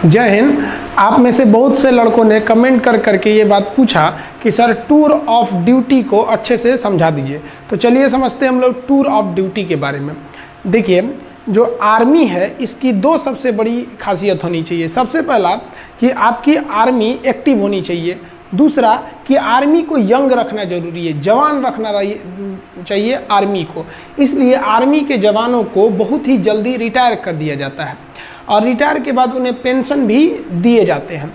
जय हिंद। आप में से बहुत से लड़कों ने कमेंट कर करके ये बात पूछा कि सर टूर ऑफ ड्यूटी को अच्छे से समझा दीजिए। तो चलिए समझते हैं हम लोग टूर ऑफ ड्यूटी के बारे में। देखिए, जो आर्मी है इसकी दो सबसे बड़ी खासियत होनी चाहिए। सबसे पहला कि आपकी आर्मी एक्टिव होनी चाहिए, दूसरा कि आर्मी को यंग रखना जरूरी है, जवान रखना चाहिए आर्मी को। इसलिए आर्मी के जवानों को बहुत ही जल्दी रिटायर कर दिया जाता है और रिटायर के बाद उन्हें पेंशन भी दिए जाते हैं।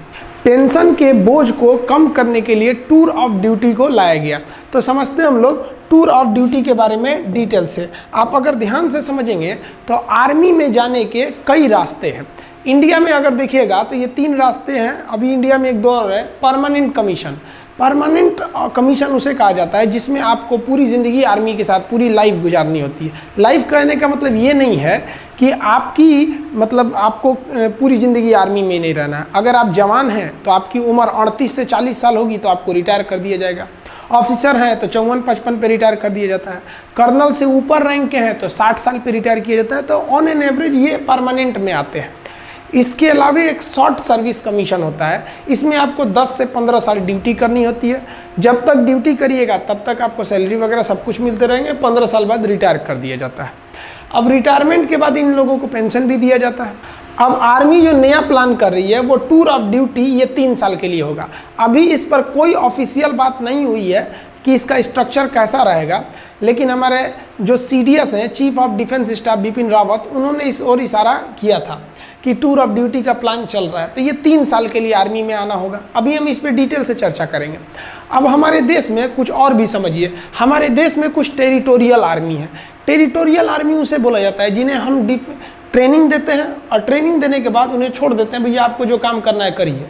पेंशन के बोझ को कम करने के लिए टूर ऑफ ड्यूटी को लाया गया। तो समझते हैं हम लोग टूर ऑफ ड्यूटी के बारे में डिटेल से। आप अगर ध्यान से समझेंगे तो आर्मी में जाने के कई रास्ते हैं। इंडिया में अगर देखिएगा तो ये 3 रास्ते हैं। अभी इंडिया में एक दौर है परमानेंट कमीशन। परमानेंट कमीशन उसे कहा जाता है जिसमें आपको पूरी ज़िंदगी आर्मी के साथ पूरी लाइफ गुजारनी होती है। लाइफ कहने का मतलब ये नहीं है कि आपको पूरी ज़िंदगी आर्मी में नहीं रहना है। अगर आप जवान हैं तो आपकी उम्र 38 से 40 साल होगी तो आपको रिटायर कर दिया जाएगा। ऑफिसर हैं तो 54-55 पे रिटायर कर दिया जाता है। कर्नल से ऊपर रैंक के हैं तो 60 साल पे रिटायर किया जाता है। तो ऑन एन एवरेज ये परमानेंट में आते हैं। इसके अलावा एक शॉर्ट सर्विस कमीशन होता है। इसमें आपको 10 से 15 साल ड्यूटी करनी होती है। जब तक ड्यूटी करिएगा तब तक आपको सैलरी वगैरह सब कुछ मिलते रहेंगे। 15 साल बाद रिटायर कर दिया जाता है। अब रिटायरमेंट के बाद इन लोगों को पेंशन भी दिया जाता है। अब आर्मी जो नया प्लान कर रही है वो टूर ऑफ ड्यूटी ये 3 साल के लिए होगा। अभी इस पर कोई ऑफिशियल बात नहीं हुई है कि इसका स्ट्रक्चर कैसा रहेगा, लेकिन हमारे जो CDS हैं, chief of defence staff Bipin Rawat, उन्होंने इस ओर इशारा किया था कि टूर ऑफ ड्यूटी का प्लान चल रहा है। तो ये 3 साल के लिए आर्मी में आना होगा। अभी हम इस पर डिटेल से चर्चा करेंगे। अब हमारे देश में कुछ और भी समझिए। हमारे देश में कुछ टेरिटोरियल आर्मी है। टेरिटोरियल आर्मी उसे बोला जाता है जिन्हें हम ट्रेनिंग देते हैं और ट्रेनिंग देने के बाद उन्हें छोड़ देते हैं, भैया आपको जो काम करना है करिए।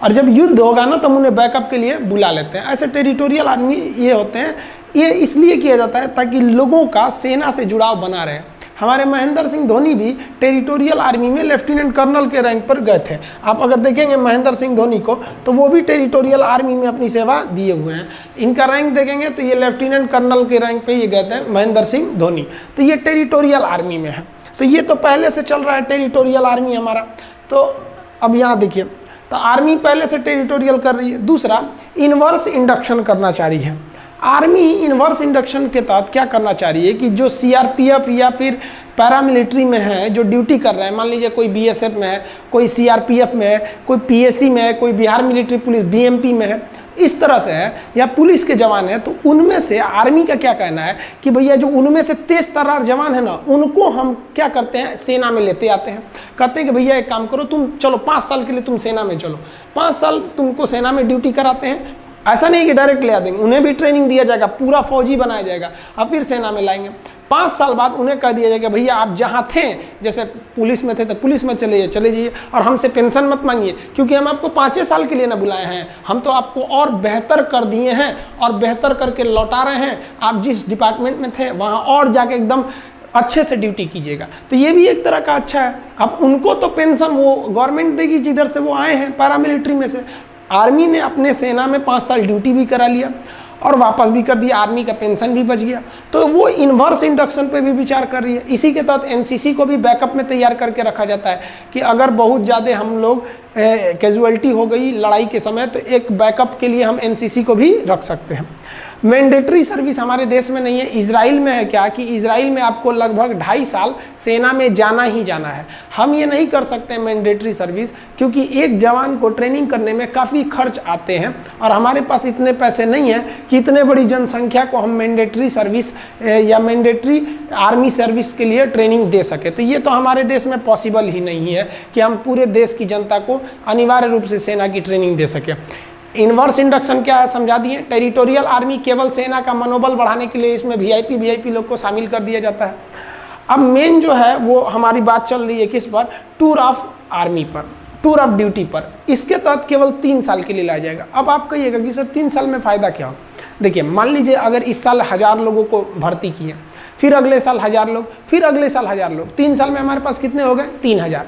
और जब युद्ध होगा ना तो हम उन्हें बैकअप के लिए बुला लेते हैं। ऐसे टेरिटोरियल आर्मी ये होते हैं। ये इसलिए किया जाता है ताकि लोगों का सेना से जुड़ाव बना रहे। हमारे महेंद्र सिंह धोनी भी टेरिटोरियल आर्मी में लेफ्टिनेंट कर्नल के रैंक पर गए थे। आप अगर देखेंगे महेंद्र सिंह धोनी को तो वो भी टेरिटोरियल आर्मी में अपनी सेवा दिए हुए हैं। इनका रैंक देखेंगे तो ये लेफ्टिनेंट कर्नल के रैंक पे ये गए थे महेंद्र सिंह धोनी। तो ये टेरिटोरियल आर्मी में है। तो ये तो पहले से चल रहा है टेरिटोरियल आर्मी हमारा। तो अब यहाँ देखिए, तो आर्मी पहले से टेरिटोरियल कर रही है। दूसरा, इनवर्स इंडक्शन करना चाह रही है आर्मी। इनवर्स इंडक्शन के तहत क्या करना चाह रही है कि जो CRPF या फिर पैरामिलिट्री में है, जो ड्यूटी कर रहे हैं, मान लीजिए कोई BSF में है, कोई CRPF में है, कोई PSC में है, कोई बिहार मिलिट्री पुलिस BMP में है, इस तरह से है, या पुलिस के जवान हैं, तो उनमें से आर्मी का क्या कहना है कि भैया जो उनमें से तेज तर्रार जवान है ना, उनको हम क्या करते हैं, सेना में लेते आते हैं। कहते हैं कि भैया एक काम करो, तुम चलो 5 साल के लिए तुम सेना में चलो। 5 साल तुमको सेना में ड्यूटी कराते हैं। ऐसा नहीं कि डायरेक्ट ले आ देंगे, उन्हें भी ट्रेनिंग दिया जाएगा, पूरा फौजी बनाया जाएगा और फिर सेना में लाएंगे। 5 साल बाद उन्हें कह दिया जाएगा भैया आप जहाँ थे, जैसे पुलिस में थे तो पुलिस में चले जाइए और हमसे पेंशन मत मांगिए, क्योंकि हम आपको 5 साल के लिए ना बुलाए हैं, हम तो आपको और बेहतर कर दिए हैं और बेहतर करके लौटा रहे हैं। आप जिस डिपार्टमेंट में थे वहाँ और जाके एकदम अच्छे से ड्यूटी कीजिएगा। तो ये भी एक तरह का अच्छा है। अब उनको तो पेंशन वो गवर्नमेंट देगी जिधर से वो आए हैं, पैरामिलिट्री में से। आर्मी ने अपने सेना में 5 साल ड्यूटी भी करा लिया और वापस भी कर दिया, आर्मी का पेंशन भी बच गया। तो वो इन्वर्स इंडक्शन पे भी विचार कर रही है। इसी के तहत NCC को भी बैकअप में तैयार करके रखा जाता है कि अगर बहुत ज़्यादा हम लोग कैजुअल्टी हो गई लड़ाई के समय तो एक बैकअप के लिए हम NCC को भी रख सकते हैं। मैंडेटरी सर्विस हमारे देश में नहीं है। इजराइल में है क्या कि इजराइल में आपको लगभग 2.5 साल सेना में जाना ही जाना है। हम ये नहीं कर सकते मैंडेटरी सर्विस, क्योंकि एक जवान को ट्रेनिंग करने में काफ़ी खर्च आते हैं और हमारे पास इतने पैसे नहीं हैं कि इतने बड़ी जनसंख्या को हम मैंडेटरी सर्विस या मैंडेटरी आर्मी सर्विस के लिए ट्रेनिंग दे सके। तो ये तो हमारे देश में पॉसिबल ही नहीं है कि हम पूरे देश की जनता को अनिवार्य रूप से सेना की ट्रेनिंग दे सके। इनवर्स इंडक्शन क्या है समझा दिए। टेरिटोरियल आर्मी केवल सेना का मनोबल बढ़ाने के लिए इसमें VIP लोग को शामिल कर दिया जाता है। अब मेन जो है वो हमारी बात चल रही है किस पर, टूर ऑफ आर्मी पर, टूर ऑफ ड्यूटी पर। इसके तहत केवल 3 साल के लिए लाया जाएगा। अब आप कहिएगा कि सर 3 साल में फ़ायदा क्या हो। देखिए, मान लीजिए अगर इस साल 1000 लोगों को भर्ती किए, फिर अगले साल 1000 लोग, फिर अगले साल 1000 लोग, 3 साल में हमारे पास कितने हो गए, 3000।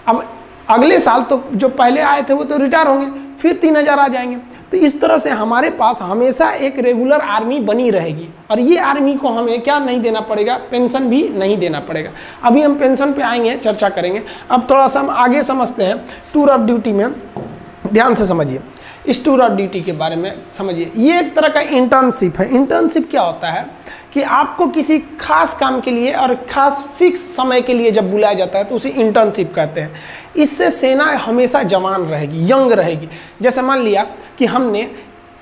अब अगले साल तो जो पहले आए थे वो तो रिटायर होंगे, फिर 3000 आ जाएंगे। तो इस तरह से हमारे पास हमेशा एक रेगुलर आर्मी बनी रहेगी और ये आर्मी को हमें क्या नहीं देना पड़ेगा, पेंशन भी नहीं देना पड़ेगा। अभी हम पेंशन पे आएंगे, चर्चा करेंगे। अब थोड़ा सा हम आगे समझते हैं टूर ऑफ ड्यूटी में। ध्यान से समझिए, इस टूर ऑफ ड्यूटी के बारे में समझिए। ये एक तरह का इंटर्नशिप है। इंटर्नशिप क्या होता है कि आपको किसी खास काम के लिए और खास फिक्स समय के लिए जब बुलाया जाता है तो उसे इंटर्नशिप कहते हैं। इससे सेना हमेशा जवान रहेगी, यंग रहेगी। जैसे मान लिया कि हमने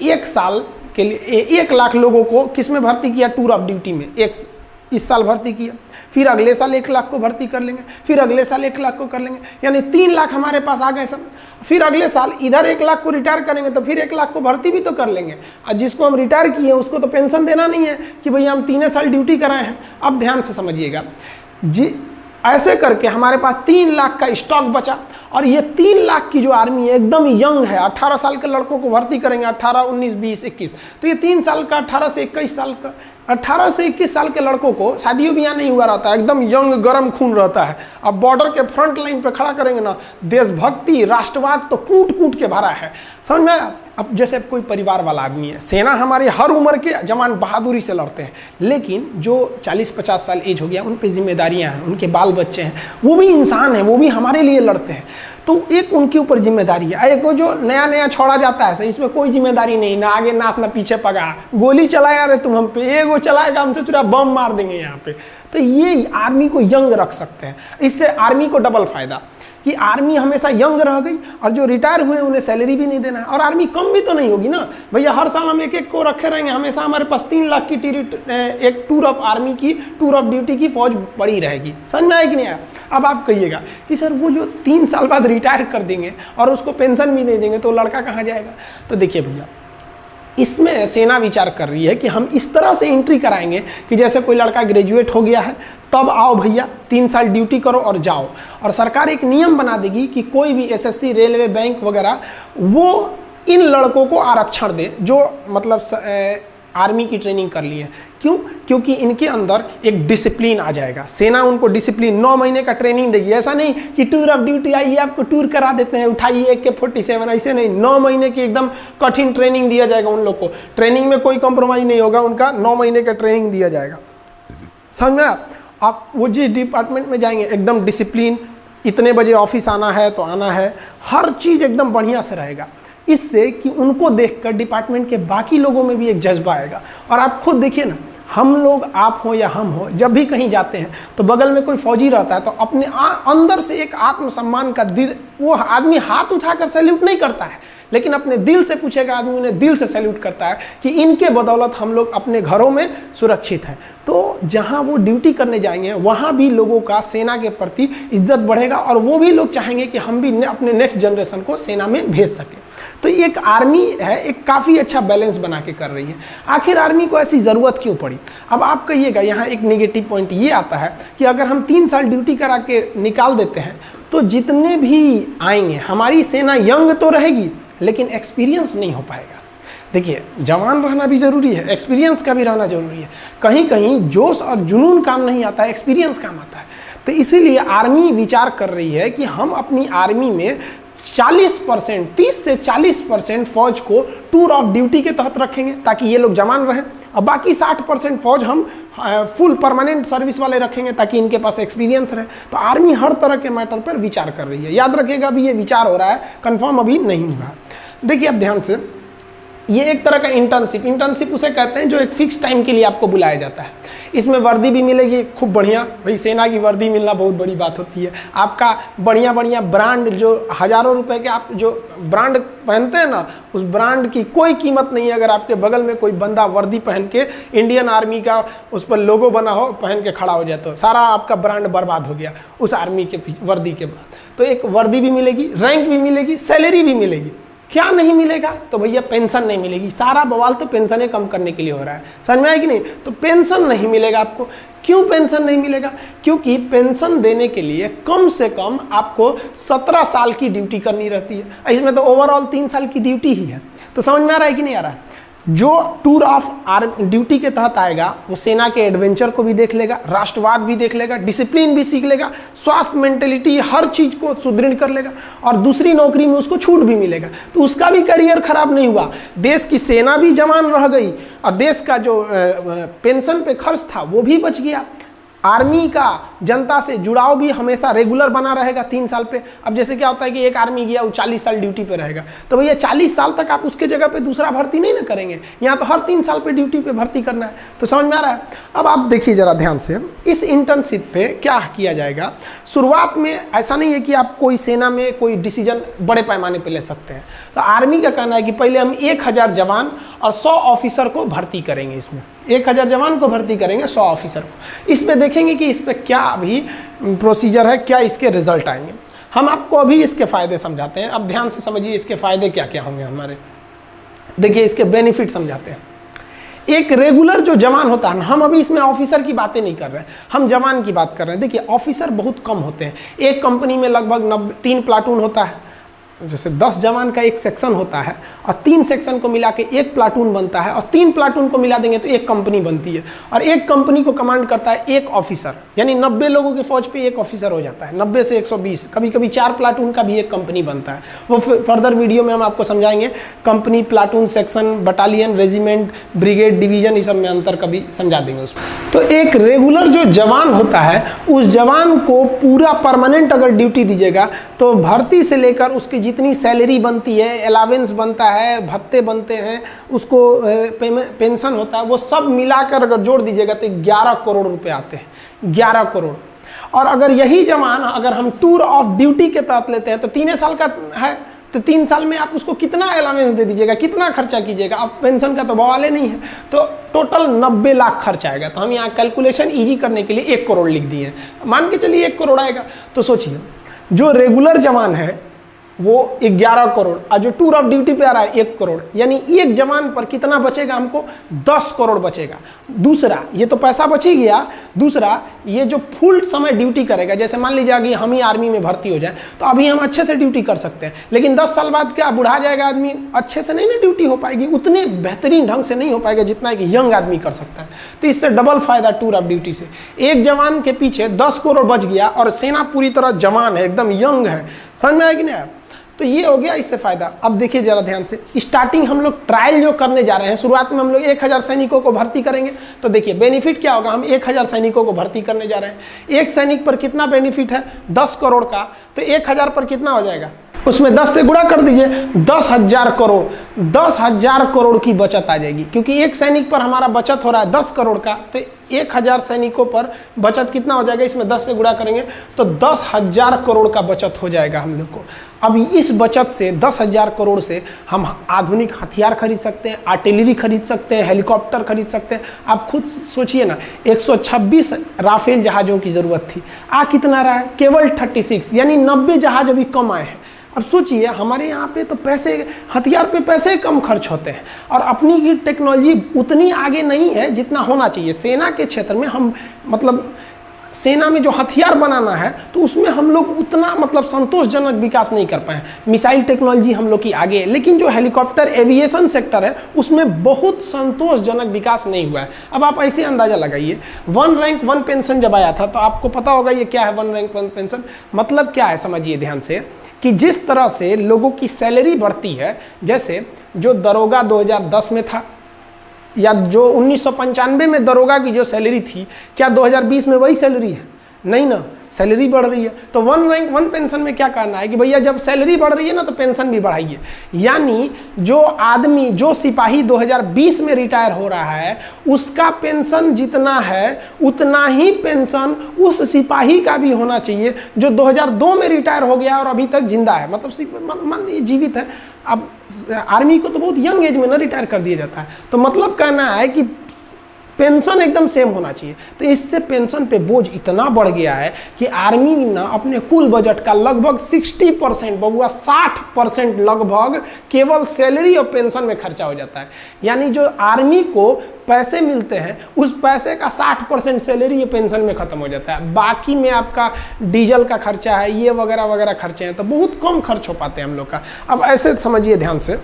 1 साल के लिए 1 लाख लोगों को किस में भर्ती किया, टूर ऑफ ड्यूटी में। इस साल भर्ती किया, फिर अगले साल 1 लाख को भर्ती कर लेंगे, फिर अगले साल 1 लाख को कर लेंगे, यानी 3 लाख हमारे पास आ गए सब। फिर अगले साल इधर 1 लाख को रिटायर करेंगे तो फिर 1 लाख को भर्ती भी तो कर लेंगे। और जिसको हम रिटायर किए उसको तो पेंशन देना नहीं है कि भैया हम 3 साल ड्यूटी कराए हैं। अब ध्यान से समझिएगा जी, ऐसे करके हमारे पास 3 लाख का स्टॉक बचा। और ये 3 लाख की जो आर्मी है एकदम यंग है। 18 साल के लड़कों को भर्ती करेंगे, 18, 19, 20, 21। तो ये 3 साल का, 18 से 21 साल का, 18 से 21 साल के लड़कों को शादियों भी यहाँ नहीं हुआ रहता है, एकदम यंग गर्म खून रहता है। अब बॉर्डर के फ्रंट लाइन पे खड़ा करेंगे ना, देशभक्ति राष्ट्रवाद तो कूट कूट के भरा है, समझ में आया। अब जैसे कोई परिवार वाला आदमी है, सेना हमारे हर उम्र के जवान बहादुरी से लड़ते हैं, लेकिन जो 40-50 साल एज हो गया उन पे जिम्मेदारियां हैं, उनके बाल बच्चे हैं, वो भी इंसान हैं, वो भी हमारे लिए लड़ते हैं। तो एक उनके ऊपर जिम्मेदारी है। एक जो नया नया छोड़ा जाता है, इसमें कोई जिम्मेदारी नहीं, ना आगे नाथ ना पीछे पगा, गोली चलाया रे तुम हम पे, एगो चलाएगा हमसे चुरा बम मार देंगे यहाँ पे। तो ये आर्मी को यंग रख सकते हैं। इससे आर्मी को डबल फायदा कि आर्मी हमेशा यंग रह गई और जो रिटायर हुए उन्हें सैलरी भी नहीं देना है, और आर्मी कम भी तो नहीं होगी ना भैया। हर साल हम 1-1 को रखे रहेंगे, हमेशा हमारे पास 3 लाख की एक टूर ऑफ आर्मी की, टूर ऑफ ड्यूटी की फौज पड़ी रहेगी। समझ में आया कि नहीं आया। अब आप कहिएगा कि सर वो जो 3 साल बाद रिटायर कर देंगे और उसको पेंशन भी नहीं देंगे तो लड़का कहाँ जाएगा। तो देखिए भैया, इसमें सेना विचार कर रही है कि हम इस तरह से एंट्री कराएंगे कि जैसे कोई लड़का ग्रेजुएट हो गया है, तब आओ भैया 3 साल ड्यूटी करो और जाओ। और सरकार एक नियम बना देगी कि कोई भी एसएससी, रेलवे, बैंक वगैरह वो इन लड़कों को आरक्षण दे जो मतलब आर्मी की ट्रेनिंग कर लिए। क्यों? क्योंकि इनके अंदर एक डिसिप्लिन आ जाएगा। सेना उनको डिसिप्लिन 9 महीने का ट्रेनिंग देगी। ऐसा नहीं कि टूर ऑफ ड्यूटी आइए आपको टूर करा देते हैं, उठाइए AK-47, ऐसे नहीं। 9 महीने की एकदम कठिन ट्रेनिंग दिया जाएगा उन लोग को। ट्रेनिंग में कोई कॉम्प्रोमाइज़ नहीं होगा, उनका 9 महीने का ट्रेनिंग दिया जाएगा। समझ में आप वो जिस डिपार्टमेंट में जाएंगे एकदम डिसिप्लिन, इतने बजे ऑफिस आना है तो आना है, हर चीज़ एकदम बढ़िया से रहेगा। इससे कि उनको देखकर डिपार्टमेंट के बाकी लोगों में भी एक जज्बा आएगा। और आप खुद देखिए ना, हम लोग, आप हो या हम हो, जब भी कहीं जाते हैं तो बगल में कोई फौजी रहता है तो अपने अंदर से एक आत्मसम्मान का दिल, वो आदमी हाथ उठाकर सैल्यूट नहीं करता है, लेकिन अपने दिल से पूछेगा आदमी, उन्हें दिल से सैल्यूट करता है कि इनके बदौलत हम लोग अपने घरों में सुरक्षित हैं। तो जहां वो ड्यूटी करने जाएंगे वहां भी लोगों का सेना के प्रति इज्जत बढ़ेगा और वो भी लोग चाहेंगे कि हम भी अपने नेक्स्ट जनरेशन को सेना में भेज सकें। तो एक आर्मी है, एक काफ़ी अच्छा बैलेंस बना के कर रही है। आखिर आर्मी को ऐसी ज़रूरत क्यों पड़ी? अब आप कहिएगा, यहाँ एक नेगेटिव पॉइंट ये आता है कि अगर हम 3 साल ड्यूटी करा के निकाल देते हैं तो जितने भी आएंगे, हमारी सेना यंग तो रहेगी लेकिन एक्सपीरियंस नहीं हो पाएगा। देखिए, जवान रहना भी ज़रूरी है, एक्सपीरियंस का भी रहना ज़रूरी है। कहीं कहीं जोश और जुनून काम नहीं आता है, एक्सपीरियंस काम आता है। तो इसीलिए आर्मी विचार कर रही है कि हम अपनी आर्मी में 40%, 30 से 40% फौज को टूर ऑफ ड्यूटी के तहत रखेंगे ताकि ये लोग जवान रहें, और बाकी 60% फौज हम फुल परमानेंट सर्विस वाले रखेंगे ताकि इनके पास एक्सपीरियंस रहे। तो आर्मी हर तरह के मैटर पर विचार कर रही है। याद रखिएगा, अभी ये विचार हो रहा है, कंफर्म अभी नहीं हुआ। देखिए अब ध्यान से, ये एक तरह का इंटर्नशिप उसे कहते हैं जो एक फिक्स टाइम के लिए आपको बुलाया जाता है। इसमें वर्दी भी मिलेगी खूब बढ़िया, भाई सेना की वर्दी मिलना बहुत बड़ी बात होती है। आपका बढ़िया बढ़िया ब्रांड, जो हज़ारों रुपए के आप जो ब्रांड पहनते हैं ना, उस ब्रांड की कोई कीमत नहीं है अगर आपके बगल में कोई बंदा वर्दी पहन के इंडियन आर्मी का उस पर लोगो बना हो, पहन के खड़ा हो जाए तो सारा आपका ब्रांड बर्बाद हो गया उस आर्मी के वर्दी के बाद। तो एक वर्दी भी मिलेगी, रैंक भी मिलेगी, सैलरी भी मिलेगी। क्या नहीं मिलेगा? तो भैया पेंशन नहीं मिलेगी। सारा बवाल तो पेंशनें कम करने के लिए हो रहा है, समझ में आया कि नहीं? तो पेंशन नहीं मिलेगा आपको। क्यों पेंशन नहीं मिलेगा? क्योंकि पेंशन देने के लिए कम से कम आपको 17 साल की ड्यूटी करनी रहती है। इसमें तो ओवरऑल 3 साल की ड्यूटी ही है। तो समझ में आ रहा है कि नहीं आ रहा है? जो टूर ऑफ ड्यूटी के तहत आएगा वो सेना के एडवेंचर को भी देख लेगा, राष्ट्रवाद भी देख लेगा, डिसिप्लिन भी सीख लेगा, स्वास्थ्य, मेंटेलिटी, हर चीज को सुदृढ़ कर लेगा और दूसरी नौकरी में उसको छूट भी मिलेगा, तो उसका भी करियर खराब नहीं हुआ। देश की सेना भी जवान रह गई और देश का जो पेंशन पे खर्च था वो भी बच गया। आर्मी का जनता से जुड़ाव भी हमेशा रेगुलर बना रहेगा 3 साल पे। अब जैसे क्या होता है कि एक आर्मी गया वो 40 साल ड्यूटी पे रहेगा, तो भैया 40 साल तक आप उसके जगह पे दूसरा भर्ती नहीं ना करेंगे, यहाँ तो हर 3 साल पे ड्यूटी पे भर्ती करना है। तो समझ में आ रहा है? अब आप देखिए जरा ध्यान से, इस इंटर्नशिप पे क्या किया जाएगा। शुरुआत में ऐसा नहीं है कि आप कोई सेना में कोई डिसीजन बड़े पैमाने पर ले सकते हैं, तो आर्मी का कहना है कि पहले हम 1000 जवान और 100 ऑफिसर को भर्ती करेंगे। इसमें 1000 जवान को भर्ती करेंगे, 100 ऑफिसर को। इसमें देखेंगे कि इस पर क्या अभी प्रोसीजर है, क्या इसके रिजल्ट आएंगे। हम आपको अभी इसके फायदे समझाते हैं। अब ध्यान से समझिए इसके फायदे क्या क्या होंगे हमारे। देखिए इसके बेनिफिट समझाते हैं। एक रेगुलर जो जवान होता है ना, हम अभी इसमें ऑफिसर की बातें नहीं कर रहे हैं, हम जवान की बात कर रहे हैं। देखिए ऑफिसर बहुत कम होते हैं, एक कंपनी में लगभग 3 प्लाटून होता है। जैसे 10 जवान का एक सेक्शन होता है और 3 सेक्शन को मिला के एक प्लाटून बनता है और 3 प्लाटून को मिला देंगे तो एक कंपनी बनती है और एक कंपनी को कमांड करता है एक ऑफिसर, यानी 90 लोगों की फौज पे एक ऑफिसर हो जाता है। 90 से 120, कभी कभी 4 प्लाटून का भी एक कंपनी बनता है। वो फर्दर वीडियो में हम आपको समझाएंगे। Company, platoon, section, battalion, regiment, brigade, division, इस सब में अंतर कभी समझा देंगे उसमें। तो एक रेगुलर जो जवान होता है उस जवान को पूरा परमानेंट अगर ड्यूटी दीजिएगा तो भर्ती से लेकर उसकी जितनी सैलरी बनती है, अलावेंस बनता है, भत्ते बनते हैं, उसको पेंशन होता है, वो सब मिलाकर अगर जोड़ दीजिएगा तो 11 करोड़ रुपए आते हैं। 11 करोड़। और अगर यही जवान अगर हम टूर ऑफ ड्यूटी के तहत लेते हैं तो 3 साल का है, तो 3 साल में आप उसको कितना अलावेंस दे दीजिएगा, कितना खर्चा कीजिएगा। अब पेंशन का तो बवाल नहीं है, तो टोटल 90 लाख खर्च आएगा। तो हम यहाँ कैलकुलेशन इजी करने के लिए 1 करोड़ लिख दिए, मान के चलिए 1 करोड़ आएगा। तो सोचिए जो रेगुलर जवान है वो 11 करोड़ और जो टूर ऑफ ड्यूटी पे आ रहा है 1 करोड़, यानी एक जवान पर कितना बचेगा हमको? 10 करोड़ बचेगा। दूसरा, ये तो पैसा बच ही गया, दूसरा ये जो फुल समय ड्यूटी करेगा, जैसे मान लीजिए कि हम ही आर्मी में भर्ती हो जाए तो अभी हम अच्छे से ड्यूटी कर सकते हैं, लेकिन 10 साल बाद क्या बुढ़ा जाएगा आदमी, अच्छे से नहीं ना ड्यूटी हो पाएगी, उतने बेहतरीन ढंग से नहीं हो पाएगा जितना कि यंग आदमी कर सकता है। तो इससे डबल फायदा टूर ऑफ ड्यूटी से। एक जवान के पीछे 10 करोड़ बच गया और सेना पूरी तरह जवान है, एकदम यंग है। समझ में आया कि नहीं? तो ये हो गया इससे फायदा। अब देखिए जरा ध्यान से, स्टार्टिंग हम लोग ट्रायल जो करने जा रहे हैं, शुरुआत में हम लोग 1000 सैनिकों को भर्ती करेंगे। तो देखिए बेनिफिट क्या होगा, हम 1000 सैनिकों को भर्ती करने जा रहे हैं। एक सैनिक पर कितना बेनिफिट है? 10 करोड़ का। तो 1000 पर कितना हो जाएगा? उसमें 10 से गुणा कर दीजिए, 10,000 करोड़। 10,000 करोड़ की बचत आ जाएगी, क्योंकि एक सैनिक पर हमारा बचत हो रहा है 10 करोड़ का। तो 1000 सैनिकों पर बचत कितना हो जाएगा? इसमें 10 से गुणा करेंगे तो 10,000 करोड़ का बचत हो जाएगा हम लोग को। अब इस बचत से 10,000 करोड़ से हम आधुनिक हथियार खरीद सकते हैं, आर्टिलरी खरीद सकते हैं, हेलीकॉप्टर खरीद सकते हैं। आप खुद सोचिए ना, 126 राफेल जहाज़ों की ज़रूरत थी, आ कितना रहा है? केवल 36, यानी 90 जहाज अभी कम आए हैं। अब सोचिए हमारे यहाँ पे तो पैसे, हथियार पे पैसे कम खर्च होते हैं और अपनी की टेक्नोलॉजी उतनी आगे नहीं है जितना होना चाहिए। सेना के क्षेत्र में हम मतलब सेना में जो हथियार बनाना है तो उसमें हम लोग उतना मतलब संतोषजनक विकास नहीं कर पाए। मिसाइल टेक्नोलॉजी हम लोग की आगे है, लेकिन जो हेलीकॉप्टर एविएशन सेक्टर है उसमें बहुत संतोषजनक विकास नहीं हुआ है। अब आप ऐसे अंदाजा लगाइए, 1 रैंक 1 पेंशन जब आया था तो आपको पता होगा ये क्या है 1 रैंक 1 पेंशन। मतलब क्या है समझिए ध्यान से, कि जिस तरह से लोगों की सैलरी बढ़ती है, जैसे जो दरोगा 2010 में था या जो 1995 में दरोगा की जो सैलरी थी, क्या 2020 में वही सैलरी है? नहीं ना, सैलरी बढ़ रही है। तो 1 रैंक 1 पेंशन में क्या कहना है कि भैया जब सैलरी बढ़ रही है ना तो पेंशन भी बढ़ाइए। यानी जो आदमी, जो सिपाही 2020 में रिटायर हो रहा है उसका पेंशन जितना है उतना ही पेंशन उस सिपाही का भी होना चाहिए जो 2002 में रिटायर हो गया और अभी तक जिंदा है, मतलब मान लीजिए जीवित है। अब आर्मी को तो बहुत यंग एज में ना रिटायर कर दिया जाता है, तो मतलब कहना है कि पेंशन एकदम सेम होना चाहिए। तो इससे पेंशन पे बोझ इतना बढ़ गया है कि आर्मी ना अपने कुल बजट का लगभग 60%, बबुआ 60% लगभग केवल सैलरी और पेंशन में खर्चा हो जाता है। यानी जो आर्मी को पैसे मिलते हैं उस पैसे का 60% सैलरी या पेंशन में खत्म हो जाता है। बाकी में आपका डीजल का खर्चा है, ये वगैरह वगैरह खर्चे हैं, तो बहुत कम खर्च हो पाते हैं हम लोग का। अब ऐसे समझिए ध्यान से,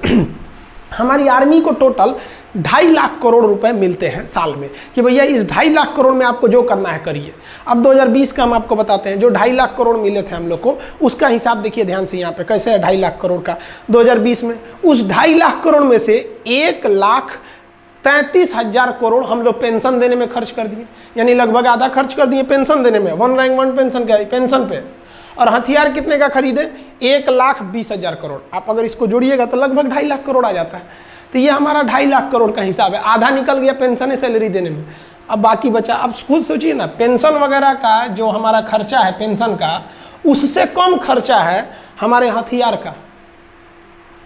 हमारी आर्मी को टोटल 2.5 लाख करोड़ रुपए मिलते हैं साल में, कि भैया इस 2.5 लाख करोड़ में आपको जो करना है करिए। अब 2020 का हम आपको बताते हैं, जो 2.5 लाख करोड़ मिले थे हम लोग को, उसका हिसाब देखिए ध्यान से यहाँ पे कैसे है 2.5 लाख करोड़ का 2020 में। उस 2.5 लाख करोड़ में से 1,33,000 करोड़ हम लोग पेंशन देने में खर्च कर दिए, यानी लगभग आधा खर्च कर दिए पेंशन देने में, 1 रैंक 1 पेंशन का पेंशन पे। और हथियार कितने का खरीदे? 1,20,000 करोड़। आप अगर इसको जोड़िएगा तो लगभग 2.5 लाख करोड़ आ जाता है। तो ये हमारा 2.5 लाख करोड़ का हिसाब है, आधा निकल गया पेंशन सैलरी देने में, अब बाकी बचा। अब खुद सोचिए ना, पेंशन वगैरह का जो हमारा खर्चा है पेंशन का, उससे कम खर्चा है हमारे हथियार का।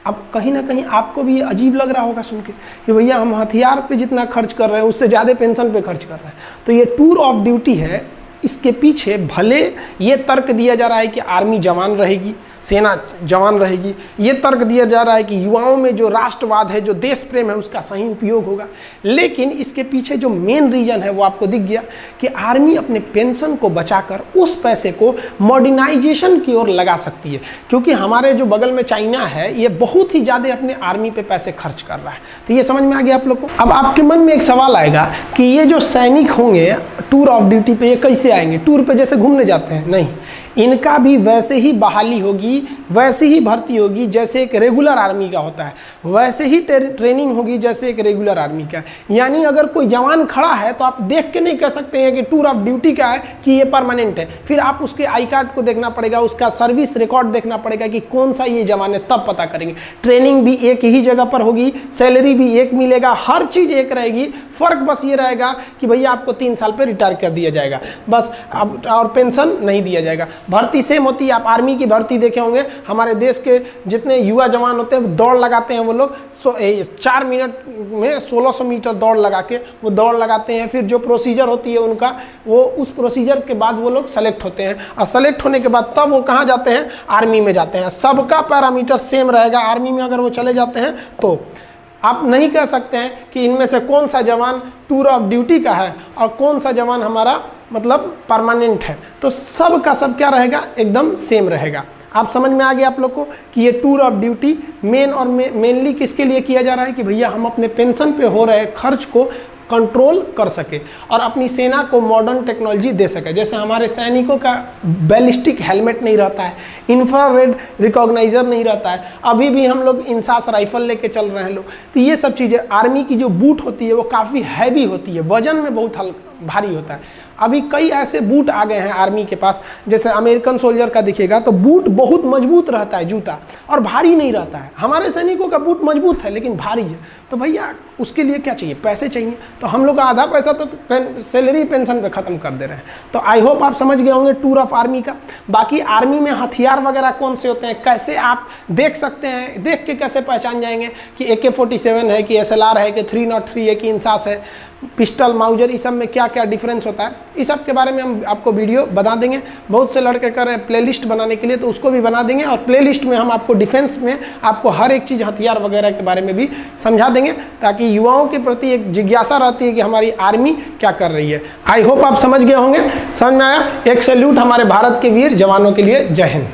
अब कहीं ना कहीं आपको भी अजीब लग रहा होगा सुन के कि भैया हम हथियार पे जितना खर्च कर रहे हैं उससे ज़्यादा पेंशन पे खर्च कर रहे हैं। तो ये टूर ऑफ ड्यूटी है, इसके पीछे भले ये तर्क दिया जा रहा है कि आर्मी जवान रहेगी, सेना जवान रहेगी, ये तर्क दिया जा रहा है कि युवाओं में जो राष्ट्रवाद है, जो देश प्रेम है, उसका सही उपयोग होगा, लेकिन इसके पीछे जो मेन रीजन है वो आपको दिख गया कि आर्मी अपने पेंशन को बचाकर उस पैसे को मॉडर्नाइजेशन की ओर लगा सकती है। क्योंकि हमारे जो बगल में चाइना है, ये बहुत ही ज़्यादा अपने आर्मी पे पैसे खर्च कर रहा है। तो ये समझ में आ गया आप लोग को। अब आपके मन में एक सवाल आएगा कि ये जो सैनिक होंगे टूर ऑफ ड्यूटी पे, ये कैसे आएंगे? टूर पे जैसे घूमने जाते हैं? नहीं, इनका भी वैसे ही बहाली होगी, वैसे ही भर्ती होगी जैसे एक रेगुलर आर्मी का होता है, वैसे ही ट्रेनिंग होगी जैसे एक रेगुलर आर्मी का। यानी अगर कोई जवान खड़ा है तो आप देख के नहीं कह सकते हैं कि टूर ऑफ ड्यूटी का है कि ये परमानेंट है। फिर आप उसके आई कार्ड को देखना पड़ेगा, उसका सर्विस रिकॉर्ड देखना पड़ेगा कि कौन सा ये जवान है, तब पता करेंगे। ट्रेनिंग भी एक ही जगह पर होगी, सैलरी भी एक मिलेगा, हर चीज़ एक रहेगी। फ़र्क बस ये रहेगा कि भैया आपको 3 साल पर रिटायर कर दिया जाएगा बस, अब और पेंशन नहीं दिया जाएगा। भर्ती सेम होती है। आप आर्मी की भर्ती देखे होंगे, हमारे देश के जितने युवा जवान होते हैं दौड़ लगाते हैं वो लोग 4 मिनट में 1600 मीटर दौड़ लगा के वो दौड़ लगाते हैं। फिर जो प्रोसीजर होती है उनका, वो उस प्रोसीजर के बाद वो लोग सेलेक्ट होते हैं, और सेलेक्ट होने के बाद तब वो कहाँ जाते हैं? आर्मी में जाते हैं। सबका पैरामीटर सेम रहेगा। आर्मी में अगर वो चले जाते हैं तो आप नहीं कह सकते हैं कि इनमें से कौन सा जवान टूर ऑफ ड्यूटी का है और कौन सा जवान हमारा मतलब परमानेंट है। तो सब का सब क्या रहेगा? एकदम सेम रहेगा। आप समझ में आ गया आप लोग को कि ये टूर ऑफ ड्यूटी मेनली किसके लिए किया जा रहा है कि भैया हम अपने पेंशन पे हो रहे खर्च को कंट्रोल कर सके और अपनी सेना को मॉडर्न टेक्नोलॉजी दे सके। जैसे हमारे सैनिकों का बैलिस्टिक हेलमेट नहीं रहता है, इंफ्रारेड रिकॉग्नाइजर नहीं रहता है, अभी भी हम लोग इंसास राइफल लेके चल रहे हैं लोग। तो ये सब चीज़ें, आर्मी की जो बूट होती है वो काफ़ी हैवी होती है, वजन में बहुत भारी होता है। अभी कई ऐसे बूट आ गए हैं आर्मी के पास, जैसे अमेरिकन सोल्जर का दिखेगा तो बूट बहुत मजबूत रहता है जूता, और भारी नहीं रहता है। हमारे सैनिकों का बूट मजबूत है लेकिन भारी है। तो भैया उसके लिए क्या चाहिए? पैसे चाहिए। तो हम लोग का आधा पैसा तो सैलरी पेंशन पे ख़त्म कर दे रहे हैं। तो आई होप आप समझ गए होंगे टूर ऑफ आर्मी का। बाकी आर्मी में हथियार वगैरह कौन से होते हैं, कैसे आप देख सकते हैं, देख के कैसे पहचान जाएंगे कि AK-47 है कि SLR है कि 303 है कि इंसास है, पिस्टल, माउजर, इस सब में क्या क्या डिफरेंस होता है, इस सब के बारे में हम आपको वीडियो बना देंगे। बहुत से लड़के कर रहे हैं प्लेलिस्ट बनाने के लिए, तो उसको भी बना देंगे, और प्लेलिस्ट में हम आपको डिफेंस में आपको हर एक चीज़ हथियार वगैरह के बारे में भी समझा देंगे, ताकि युवाओं के प्रति एक जिज्ञासा रहती है कि हमारी आर्मी क्या कर रही है। आई होप आप समझ गए होंगे। समझ में आया? एक सैल्यूट हमारे भारत के वीर जवानों के लिए। जय हिंद।